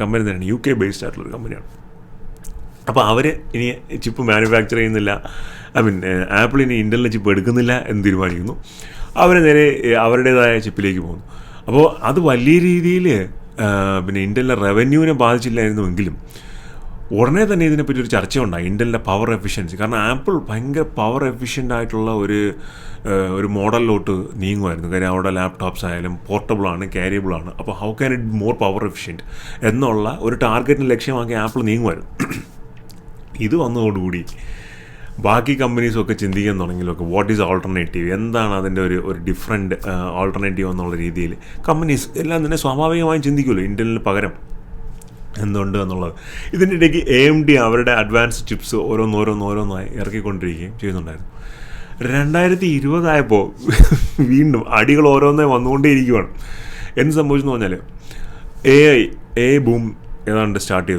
Speaker 1: കമ്പനി തന്നെയാണ്, UK ബേസ്ഡ് ആയിട്ടുള്ളൊരു കമ്പനിയാണ്. അപ്പോൾ അവർ ഇനി ചിപ്പ് മാനുഫാക്ചർ ചെയ്യുന്നില്ല, ആപ്പിൾ ഇനി ഇൻ്റലിൻ്റെ ചിപ്പ് എടുക്കുന്നില്ല എന്ന് തീരുമാനിക്കുന്നു. അവർ നേരെ അവരുടേതായ ചിപ്പിലേക്ക് പോകുന്നു. അപ്പോൾ അത് വലിയ രീതിയിൽ ഇൻ്റലിൻ്റെ റവന്യൂവിനെ ബാധിച്ചില്ലായിരുന്നുവെങ്കിലും ഉടനെ തന്നെ ഇതിനെപ്പറ്റി ഒരു ചർച്ച ഉണ്ടായി, ഇൻ്റലിൻ്റെ പവർ എഫിഷ്യൻസി. കാരണം ആപ്പിൾ ഭയങ്കര പവർ എഫിഷ്യൻ്റ് ആയിട്ടുള്ള ഒരു മോഡലിലോട്ട് നീങ്ങുമായിരുന്നു. കാര്യം അവിടെ ലാപ്ടോപ്സ് ആയാലും പോർട്ടബിളാണ്, ക്യാരിയബിളാണ്. അപ്പോൾ how can it more power efficient എന്നുള്ള ഒരു ടാർഗറ്റിന് ലക്ഷ്യമാക്കി ആപ്പിൾ നീങ്ങുമായിരുന്നു. ഇത് വന്നതോടുകൂടി ബാക്കി കമ്പനീസൊക്കെ ചിന്തിക്കാൻ തുടങ്ങിയതൊക്കെ വാട്ട് ഈസ് ആൾട്ടർനേറ്റീവ്, എന്താണ് അതിൻ്റെ ഒരു ഡിഫറെൻറ്റ് ആൾട്ടർനേറ്റീവ് എന്നുള്ള രീതിയിൽ കമ്പനീസ് എല്ലാം തന്നെ സ്വാഭാവികമായും ചിന്തിക്കുമല്ലോ ഇൻ്റലിന് പകരം എന്തുണ്ട് എന്നുള്ളത്. ഇതിൻ്റെ ഇടയ്ക്ക് AMD അവരുടെ അഡ്വാൻസ്ഡ് ചിപ്സ് ഓരോന്നോരോന്നായി ഇറക്കിക്കൊണ്ടിരിക്കുകയും ചെയ്യുന്നുണ്ടായിരുന്നു. 2020 വീണ്ടും അടികൾ ഓരോന്നേ വന്നുകൊണ്ടേയിരിക്കുകയാണ്. എന്ത് സംഭവിച്ചെന്ന് പറഞ്ഞാൽ AI ബൂം ഏതാണ്ട് സ്റ്റാർട്ട്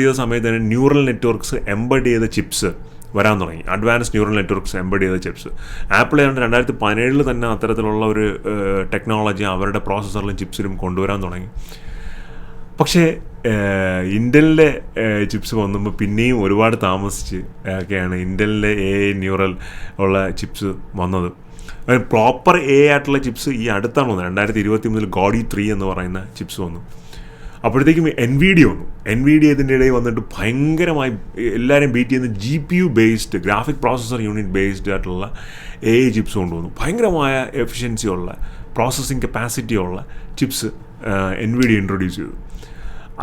Speaker 1: ചെയ്ത സമയത്ത് തന്നെ ന്യൂറൽ നെറ്റ്വർക്ക്സ് എംബഡ് ചെയ്ത ചിപ്സ് വരാൻ തുടങ്ങി. അഡ്വാൻസ് ന്യൂറൽ നെറ്റ്വർക്ക്സ് എംബഡ് ചെയ്ത ചിപ്സ് ആപ്പിൾ ഏതാണ്ട് 2017 തന്നെ അത്തരത്തിലുള്ള ഒരു ടെക്നോളജി അവരുടെ പ്രോസസ്സറിലും ചിപ്സിലും കൊണ്ടുവരാൻ തുടങ്ങി. പക്ഷേ ഇൻ്റലിൻ്റെ ചിപ്സ് വന്നപ്പോൾ പിന്നെയും ഒരുപാട് താമസിച്ച് ഒക്കെയാണ് ഇൻ്റലിൻ്റെ AI ന്യൂറൽ ഉള്ള ചിപ്സ് വന്നത്. പ്രോപ്പർ AI ആയിട്ടുള്ള ചിപ്സ് ഈ അടുത്താണ് വന്നത്. 2023 Gaudi 3 എന്ന് പറയുന്ന ചിപ്സ് വന്നു. അപ്പോഴത്തേക്കും NVIDIA വന്നു. NVIDIA ഇതിൻ്റെ ഇടയിൽ വന്നിട്ട് ഭയങ്കരമായി എല്ലാവരെയും ബീറ്റ് ചെയ്യുന്ന GPU based graphic processor unit based ആയിട്ടുള്ള AI ചിപ്സ് കൊണ്ടുവന്നു. ഭയങ്കരമായ എഫിഷ്യൻസി ഉള്ള പ്രോസസ്സിങ് കപ്പാസിറ്റി ഉള്ള ചിപ്സ് NVIDIA ഇൻട്രൊഡ്യൂസ് ചെയ്തു.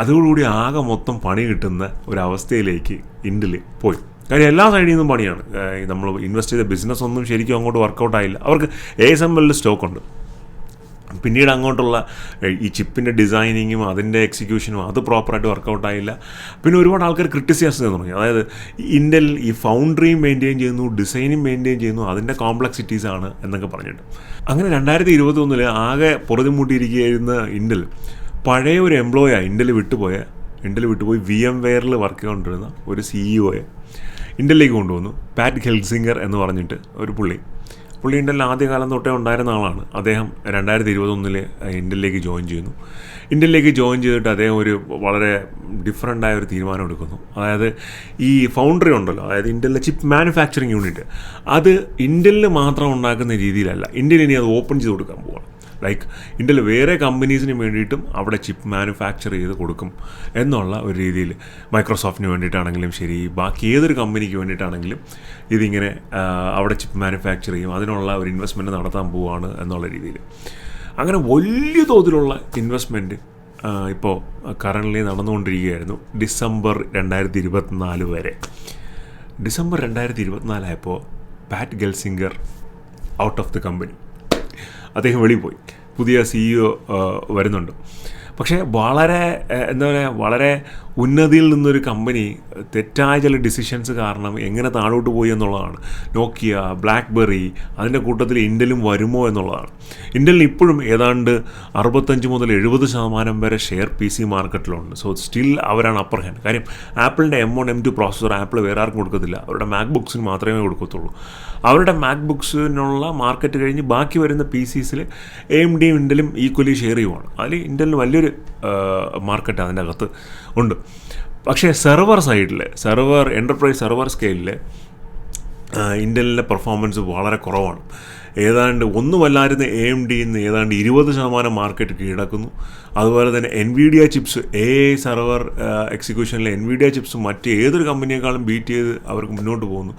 Speaker 1: അതോടുകൂടി ആകെ മൊത്തം പണി കിട്ടുന്ന ഒരവസ്ഥയിലേക്ക് ഇൻ്റൽ പോയി. കാര്യം എല്ലാ സൈഡിൽ നിന്നും പണിയാണ്. നമ്മൾ ഇൻവെസ്റ്റ് ചെയ്ത ബിസിനസ് ഒന്നും ശരിക്കും അങ്ങോട്ട് വർക്കൗട്ടായില്ല. അവർക്ക് ASML സ്റ്റോക്കുണ്ട്. പിന്നീട് അങ്ങോട്ടുള്ള ഈ ചിപ്പിൻ്റെ ഡിസൈനിങ്ങും അതിൻ്റെ എക്സിക്യൂഷനും അത് പ്രോപ്പറായിട്ട് വർക്കൗട്ടായില്ല. പിന്നെ ഒരുപാട് ആൾക്കാർ ക്രിട്ടിസൈസ് ചെയ്യാൻ തുടങ്ങി. അതായത് ഇൻ്റൽ ഈ ഫൗണ്ടറിയും മെയിൻറ്റെയിൻ ചെയ്യുന്നു, ഡിസൈനും മെയിൻറ്റെയിൻ ചെയ്യുന്നു, അതിൻ്റെ കോംപ്ലക്സിറ്റീസാണ് എന്നൊക്കെ പറഞ്ഞിട്ട്. അങ്ങനെ 2021 ആകെ പൊറുതിമുട്ടിയിരിക്കുകയായിരുന്ന ഇൻ്റൽ പഴയ ഒരു എംപ്ലോയിയാണ് ഇൻ്റൽ വിട്ടുപോയി VMwareൽ വർക്ക് ചെയ്തുകൊണ്ടിരുന്ന ഒരു CEOയെ ഇൻ്റലിലേക്ക് കൊണ്ടുവന്നു. പാറ്റ് ഗെൽസിംഗർ എന്ന് പറഞ്ഞിട്ട് ഒരു പുള്ളി ഇൻ്റലിൽ ആദ്യകാലം തൊട്ടേ ഉണ്ടായിരുന്ന ആളാണ്. അദ്ദേഹം 2021 ഇൻ്റലിലേക്ക് ജോയിൻ ചെയ്യുന്നു. ഇന്ത്യയിലേക്ക് ജോയിൻ ചെയ്തിട്ട് അദ്ദേഹം ഒരു വളരെ ഡിഫറൻ്റായ ഒരു തീരുമാനം എടുക്കുന്നു. അതായത് ഈ ഫൗണ്ടറി ഉണ്ടല്ലോ, അതായത് ഇന്ത്യയിലെ ചിപ്പ് മാനുഫാക്ചറിങ് യൂണിറ്റ്, അത് ഇന്ത്യയിൽ മാത്രം ഉണ്ടാക്കുന്ന രീതിയിലല്ല, ഇന്ത്യയിൽ ഇനി അത് ഓപ്പൺ ചെയ്ത് കൊടുക്കാൻ പോവാണ്. ലൈക്ക് ഇന്ത്യയിൽ വേറെ കമ്പനീസിന് വേണ്ടിയിട്ടും അവിടെ ചിപ്പ് മാനുഫാക്ചർ ചെയ്ത് കൊടുക്കും എന്നുള്ള ഒരു രീതിയിൽ, മൈക്രോസോഫ്റ്റിന് വേണ്ടിയിട്ടാണെങ്കിലും ശരി, ബാക്കി ഏതൊരു കമ്പനിക്ക് വേണ്ടിയിട്ടാണെങ്കിലും ഇതിങ്ങനെ അവിടെ ചിപ്പ് മാനുഫാക്ചർ ചെയ്യും, അതിനുള്ള ഒരു ഇൻവെസ്റ്റ്മെൻറ്റ് നടത്താൻ പോവുകയാണ് എന്നുള്ള രീതിയിൽ. അങ്ങനെ വലിയ തോതിലുള്ള ഇൻവെസ്റ്റ്മെൻറ്റ് ഇപ്പോൾ കറൻ്റ്ലി നടന്നുകൊണ്ടിരിക്കുകയായിരുന്നു. ഡിസംബർ 2024 വരെ. ഡിസംബർ 2024 ആയപ്പോൾ പാറ്റ് ഗെൽസിംഗർ ഔട്ട് ഓഫ് ദി കമ്പനി, അദ്ദേഹം വെളിയിൽ പോയി. പുതിയ CEO വരുന്നുണ്ട്. പക്ഷേ വളരെ എന്താ പറയുക, വളരെ ഉന്നതിയിൽ നിന്നൊരു കമ്പനി തെറ്റായ ചില ഡിസിഷൻസ് കാരണം എങ്ങനെ താഴോട്ട് പോയി എന്നുള്ളതാണ്. നോക്കിയ, ബ്ലാക്ക്ബെറി, അതിൻ്റെ കൂട്ടത്തിൽ ഇൻ്റലും വരുമോ എന്നുള്ളതാണ്. ഇൻ്റലിന് ഇപ്പോഴും ഏതാണ്ട് 65 മുതൽ 70% വരെ ഷെയർ PC മാർക്കറ്റിലുണ്ട്. സോ സ്റ്റിൽ അവരാണ് അപ്പർ ഹാൻഡ്. കാര്യം ആപ്പിളിൻ്റെ M1 M2 പ്രോസസ്സർ ആപ്പിൾ വേറെ ആർക്കും കൊടുക്കത്തില്ല, അവരുടെ മാക്ബുക്സിന് മാത്രമേ കൊടുക്കത്തുള്ളൂ. അവരുടെ മാക്ബുക്സിനുള്ള മാർക്കറ്റ് കഴിഞ്ഞ് ബാക്കി വരുന്ന PCസിൽ AMDയും ഇൻ്റലും ഈക്വലി ഷെയർ ചെയ്യുവാണ്. അതിൽ ഇൻ്റലിന് വലിയൊരു മാർക്കറ്റ് അതിൻ്റെ അകത്ത് ഉണ്ട്. പക്ഷേ സെർവർ സൈഡിൽ, എൻ്റർപ്രൈസ് സെർവർ സ്കെയിലിൽ ഇൻ്റലിൻ്റെ പെർഫോമൻസ് വളരെ കുറവാണ്. ഏതാണ്ട് ഒന്നുമല്ലായിരുന്ന AMDയിൽ നിന്ന് ഏതാണ്ട് 20% മാർക്കറ്റ് കീഴടക്കുന്നു. അതുപോലെ തന്നെ NVIDIA ചിപ്സ്, AI സെർവർ എക്സിക്യൂഷനിലെ NVIDIA ചിപ്സ് മറ്റ് ഏതൊരു കമ്പനിയേക്കാളും ബീറ്റ് ചെയ്ത് അവർക്ക് മുന്നോട്ട് പോകുന്നു.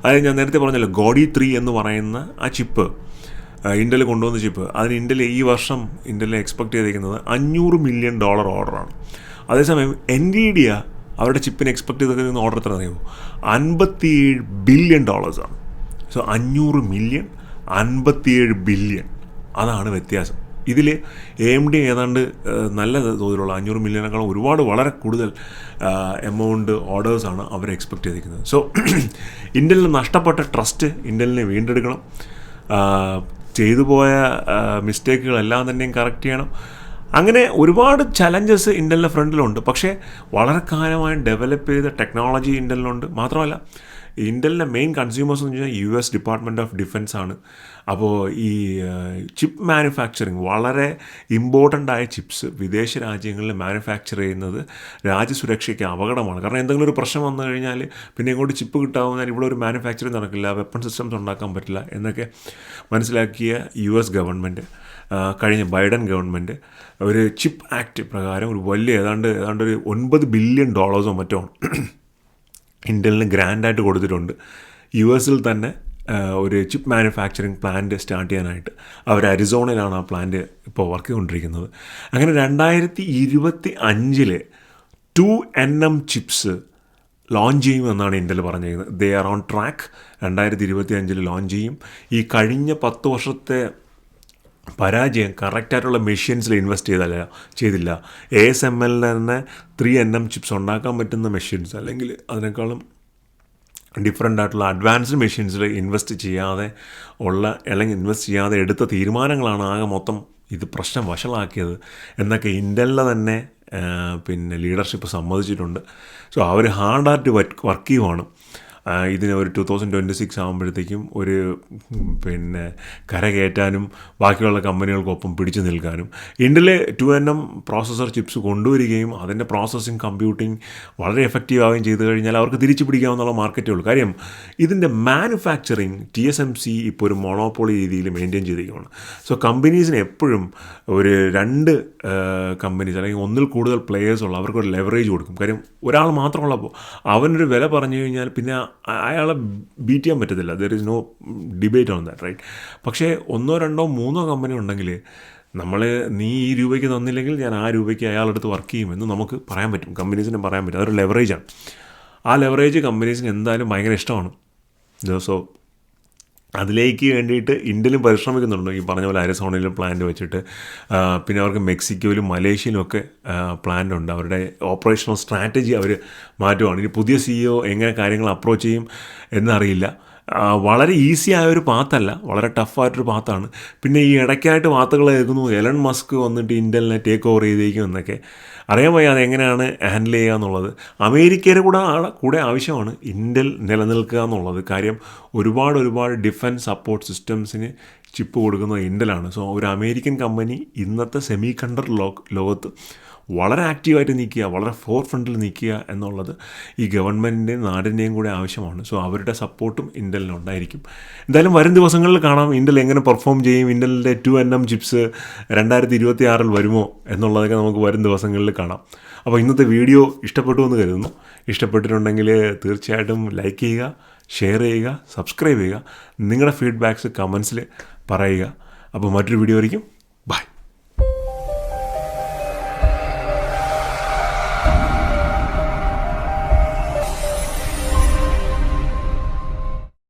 Speaker 1: അതായത് ഞാൻ നേരത്തെ പറഞ്ഞല്ലോ, ഗോഡി 3 എന്ന് പറയുന്ന ആ ചിപ്പ്, ഇൻ്റൽ കൊണ്ടുവന്ന ചിപ്പ്, അതിന് ഇൻ്റൽ ഈ വർഷം ഇൻ്റൽ എക്സ്പെക്ട് ചെയ്തിരിക്കുന്നത് $500 മില്യൺ ഓർഡറാണ്. അതേസമയം NVIDIA അവരുടെ ചിപ്പിന് എക്സ്പെക്ട് ചെയ്തിരിക്കുന്ന ഓർഡർ എത്ര അറിയുമോ? $57 ബില്യൺ ആണ്. സോ 500 മില്യൺ, 57 ബില്യൺ, അതാണ് വ്യത്യാസം. ഇതിൽ AMD ഏതാണ്ട് നല്ല തോതിലുള്ള 500 മില്യണേക്കാളും ഒരുപാട് വളരെ കൂടുതൽ എമൗണ്ട് ഓർഡേഴ്സാണ് അവർ എക്സ്പെക്ട് ചെയ്തിരിക്കുന്നത്. സോ ഇൻ്റലിന് നഷ്ടപ്പെട്ട ട്രസ്റ്റ് ഇൻ്റലിനെ വീണ്ടെടുക്കണം. ചെയ്തു പോയ മിസ്റ്റേക്കുകളെല്ലാം തന്നെയും കറക്റ്റ് ചെയ്യണം. അങ്ങനെ ഒരുപാട് ചലഞ്ചസ് ഇൻ്റലിൻ്റെ ഫ്രണ്ടിലുണ്ട്. പക്ഷേ വളരെ കാലമായി ഡെവലപ്പ് ചെയ്ത ടെക്നോളജി ഇൻ്റലിനുണ്ട്. മാത്രമല്ല ഇൻ്റലിൻ്റെ മെയിൻ കൺസ്യൂമേഴ്സ് എന്ന് വെച്ചാൽ US ഡിപ്പാർട്ട്മെൻറ്റ് ഓഫ് ഡിഫൻസ് ആണ്. അപ്പോൾ ഈ ചിപ്പ് മാനുഫാക്ചറിങ്, വളരെ ഇമ്പോർട്ടൻ്റ് ആയ ചിപ്സ് വിദേശ രാജ്യങ്ങളിൽ മാനുഫാക്ചർ ചെയ്യുന്നത് രാജ്യസുരക്ഷയ്ക്ക് അപകടമാണ്. കാരണം എന്തെങ്കിലും ഒരു പ്രശ്നം വന്നു കഴിഞ്ഞാൽ പിന്നെ ഇങ്ങോട്ട് ചിപ്പ് കിട്ടാവുന്നാൽ ഇവിടെ ഒരു മാനുഫാക്ചറിങ് നടക്കില്ല, വെപ്പൺ സിസ്റ്റംസ് ഉണ്ടാക്കാൻ പറ്റില്ല എന്നൊക്കെ മനസ്സിലാക്കിയ US ഗവൺമെൻറ്, കഴിഞ്ഞ ബൈഡൻ ഗവൺമെൻറ് ഒരു ചിപ്പ് ആക്ട് പ്രകാരം ഒരു വലിയ ഏതാണ്ട് ഒരു $9 ബില്യൺ മറ്റോ ഇൻ്റലിന് ഗ്രാൻഡായിട്ട് കൊടുത്തിട്ടുണ്ട്. US തന്നെ ഒരു ചിപ്പ് മാനുഫാക്ചറിങ് പ്ലാന്റ് സ്റ്റാർട്ട് ചെയ്യാനായിട്ട്. അവർ അരിസോണയിലാണ് ആ പ്ലാന്റ് ഇപ്പോൾ വർക്ക് ചെയ്തുകൊണ്ടിരിക്കുന്നത്. അങ്ങനെ 2025 2nm ചിപ്സ് ലോഞ്ച് ചെയ്യുമെന്നാണ് ഇൻ്റൽ പറഞ്ഞിരിക്കുന്നത്. They are on track. 2025 launch ചെയ്യും. ഈ കഴിഞ്ഞ 10 വർഷത്തെ പരാജയം കറക്റ്റായിട്ടുള്ള മെഷീൻസിൽ ഇൻവെസ്റ്റ് ചെയ്തില്ല. ASML തന്നെ 3nm ചിപ്സ് ഉണ്ടാക്കാൻ പറ്റുന്ന മെഷീൻസ്, അല്ലെങ്കിൽ അതിനേക്കാളും ഡിഫറെൻ്റ് ആയിട്ടുള്ള അഡ്വാൻസ്ഡ് മെഷീൻസിൽ ഇൻവെസ്റ്റ് ചെയ്യാതെ എടുത്ത തീരുമാനങ്ങളാണ് ആകെ മൊത്തം ഇത് പ്രശ്നം വഷളാക്കിയത് എന്നൊക്കെ ഇൻ്റലിലെ തന്നെ ലീഡർഷിപ്പ് സമ്മതിച്ചിട്ടുണ്ട്. സോ അവർ ഹാർഡായിട്ട് വർക്ക് ചെയ്യുവാണ്. ഇതിന് ഒരു 2026 ആകുമ്പോഴത്തേക്കും ഒരു കരകയറ്റാനും ബാക്കിയുള്ള കമ്പനികൾക്കൊപ്പം പിടിച്ചു നിൽക്കാനും ഇൻ്റൽ 2nm പ്രോസസ്സർ ചിപ്സ് കൊണ്ടുവരികയും അതിൻ്റെ പ്രോസസ്സിങ് കമ്പ്യൂട്ടിങ് വളരെ എഫക്റ്റീവ് ആവുകയും ചെയ്തു കഴിഞ്ഞാൽ അവർക്ക് തിരിച്ചു പിടിക്കാവുന്ന മാർക്കറ്റേ ഉള്ളൂ. കാര്യം ഇതിൻ്റെ മാനുഫാക്ചറിങ് TSMC ഇപ്പോൾ ഒരു മോണോപ്പൊളി രീതിയിൽ മെയിൻറ്റെയിൻ ചെയ്തിരിക്കുകയാണ്. സോ കമ്പനീസിന് എപ്പോഴും ഒരു 2 കമ്പനീസ് അല്ലെങ്കിൽ ഒന്നിൽ കൂടുതൽ പ്ലെയേഴ്സുള്ള അവർക്കൊരു ലെവറേജ് കൊടുക്കും. കാര്യം ഒരാൾ മാത്രമുള്ളപ്പോൾ അവനൊരു വില പറഞ്ഞു കഴിഞ്ഞാൽ പിന്നെ അയാളെ ബീറ്റ് ചെയ്യാൻ പറ്റത്തില്ല. There is no debate on that, right? പക്ഷേ 1, 2, 3 കമ്പനി ഉണ്ടെങ്കിൽ നീ ഈ രൂപയ്ക്ക് തന്നില്ലെങ്കിൽ ഞാൻ ആ രൂപയ്ക്ക് അയാളെടുത്ത് വർക്ക് ചെയ്യുമെന്ന് നമുക്ക് പറയാൻ പറ്റും. കമ്പനീസിന് പറയാൻ പറ്റും. അതൊരു ലെവറേജാണ്. ആ ലെവറേജ് കമ്പനീസിന് എന്തായാലും ഭയങ്കര ഇഷ്ടമാണ്. സോ അതിലേക്ക് വേണ്ടിയിട്ട് ഇൻ്റലും പരിശ്രമിക്കുന്നുണ്ട്. ഈ പറഞ്ഞ പോലെ അരിസോണയിലും പ്ലാന്റ് വെച്ചിട്ട്, പിന്നെ അവർക്ക് മെക്സിക്കോയിലും മലേഷ്യയിലും ഒക്കെ പ്ലാന്റ് ഉണ്ട്. അവരുടെ ഓപ്പറേഷണൽ സ്ട്രാറ്റജി അവർ മാറ്റുവാണ്. ഇനി പുതിയ CEO എങ്ങനെ കാര്യങ്ങൾ അപ്രോച്ച് ചെയ്യും എന്നറിയില്ല. വളരെ ഈസി ആയൊരു പാത്തല്ല, വളരെ ടഫായിട്ടൊരു പാത്താണ്. പിന്നെ ഈ ഇടയ്ക്കായിട്ട് വാർത്തകൾ കേൾക്കുന്നു എലൺ മസ്ക് വന്നിട്ട് ഇൻ്റലിനെ ടേക്ക് ഓവർ ചെയ്തേക്കും എന്നൊക്കെ. അറിയാൻ വയ്യ അതെങ്ങനെയാണ് ഹാൻഡിൽ ചെയ്യുക എന്നുള്ളത്. അമേരിക്കയുടെ കൂടെ ആവശ്യമാണ് ഇൻ്റൽ നിലനിൽക്കുക എന്നുള്ളത്. കാര്യം ഒരുപാട് ഡിഫൻസ് സപ്പോർട്ട് സിസ്റ്റംസിന് ചിപ്പ് കൊടുക്കുന്നത് ഇൻ്റലാണ്. സോ ഒരു അമേരിക്കൻ കമ്പനി ഇന്നത്തെ സെമി കണ്ടക്ടർ ലോകത്ത് വളരെ ആക്റ്റീവായിട്ട് നിൽക്കുക, വളരെ ഫോർ ഫ്രണ്ടിൽ നിൽക്കുക എന്നുള്ളത് ഈ ഗവൺമെൻറ്റിൻ്റെയും നാടിൻ്റെയും കൂടെ ആവശ്യമാണ്. സോ അവരുടെ സപ്പോർട്ടും ഇൻ്റലിനുണ്ടായിരിക്കും. എന്തായാലും വരും ദിവസങ്ങളിൽ കാണാം ഇൻ്റൽ എങ്ങനെ പെർഫോം ചെയ്യും, ഇൻ്റലിൻ്റെ 2nm ചിപ്സ് 2026 വരുമോ എന്നുള്ളതൊക്കെ നമുക്ക് വരും ദിവസങ്ങളിൽ കാണാം. അപ്പോൾ ഇന്നത്തെ വീഡിയോ ഇഷ്ടപ്പെട്ടു എന്ന് കരുതുന്നു. ഇഷ്ടപ്പെട്ടിട്ടുണ്ടെങ്കിൽ തീർച്ചയായിട്ടും ലൈക്ക് ചെയ്യുക, ഷെയർ ചെയ്യുക, സബ്സ്ക്രൈബ് ചെയ്യുക, നിങ്ങളുടെ ഫീഡ്ബാക്ക്സ് കമൻസിൽ പറയുക. അപ്പോൾ മറ്റൊരു വീഡിയോ ആയിരിക്കും. ബൈ.